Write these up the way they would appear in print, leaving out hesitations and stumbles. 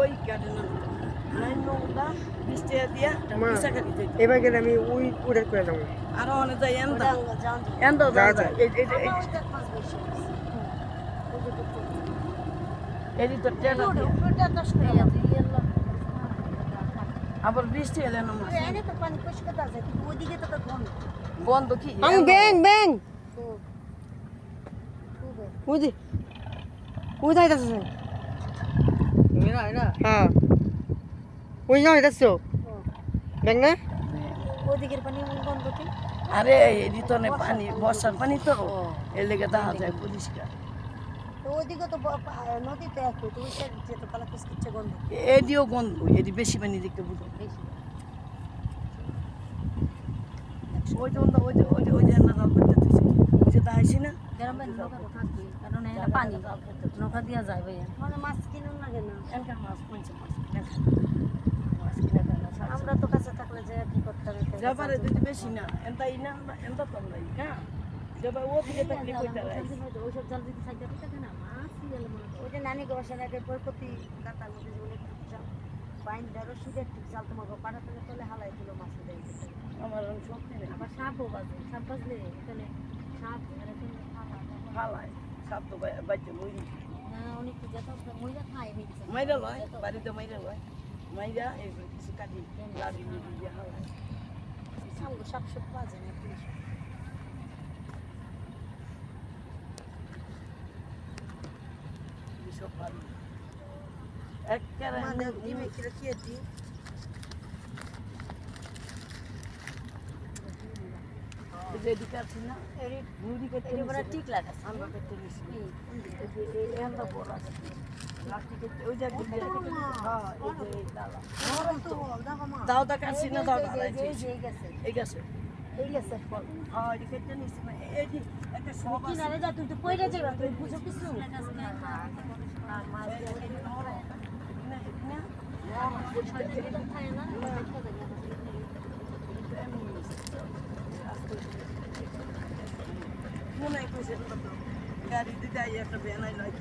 ওই গার্ডেনের নাই নোংরা বৃষ্টি দিয়া পিসা খালি যাই এবার গেলে আমি ওই উড়ে করে যাবো আরো অনেক যাই এন্দা এন্দা যা এদি তো টেটা আবার বৃষ্টি এলে না বন্ধ কি আমি ব্যাং ব্যাং বুঝি বুঝাই যাচ্ছে হ্যাঁ ওই যাও যাচ্ছ ব্যাং না ওদিকের পানি বন্ধ কি আরে এদি তো নে পানি বর্ষার পানি তো এর লেগে দেখা যায় পরিষ্কার তো ওদিকে তো নদীতে একটু তো ওই সাইড যেতে পালা কিচ্ছে গন্ধ এদিও গন্ধ এদি বেশি পানি দেখতে বুঝো ওই যে ওই যে না করতে তুই ওই যে দাইছি না গরম পানি নৌকা থাকবে কারণ এটা পানি নৌকা দিয়া যায় ভাইয়া মানে মাছ কিনুন লাগে না এনকা মাছ কইছে মাছ আমরা তো কাছে থাকলে যে কি করতে হবে যাবারে যদি বেশি না এনতাই না এনতা তো নাই হ্যাঁ যাবা ও দিকে থাকলে কইতা রাই ওইসব জল দিতে সাইডে থাকে না মাছ গেল ওই যে নানি গোসার আগে প্রতি দাতার মধ্যে যে অনেক চাল বাইন ধরো শীতের ঠিক চাল তোমাকে পাড়াতে চলে হালাই দিল মাছ দেয় আমার শক্তি নেই আবার সাপও বাজে সাপ বাজলে এখানে সাপ এখানে হালাই সাপ তো বাচ্চা মই না অনেক যেত মহিলা খায় হয়েছে মাইরা লয় বাড়িতে মাইরা লয় মাইরা এই কিছু কাটি লাড়ি দিয়ে হালাই সামগো সাপ সব বাজে না সব ভালো একবারে মানে ডিমে কি রাখিয়ে দি যেদিকে আছে না এই মুড়ি করতে এটা বড় ঠিক লাগে আমরা করতে নিছি এই এন্ডা বড় আছে প্লাস্টিকের ওই যে হ্যাঁ এই যে ডালা দাও দা কাছি না দাও এই গেছে হ্যাঁ এই কেটে নিছি এই যে একটা সব কি না রে যা তুই তো কইরা যাইবা তুই বুঝো কিছু মনে কইছে গাড়ি দিতে আই একটা বেনাই লয়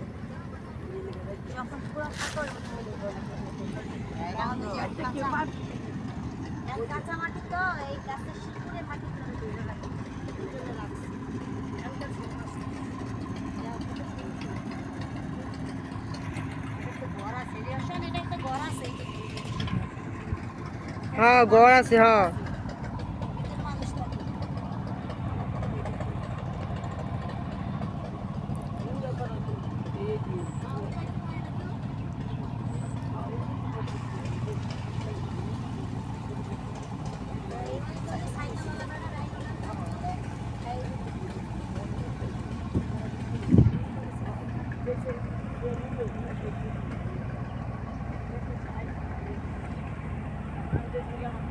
যখন পুরো কাঁচা কাঁচা মাটি তো এই গাছের শিকড়ে মাটি তুলে রাখি হ্যাঁ ঘর আছে হ্যাঁ Thank you.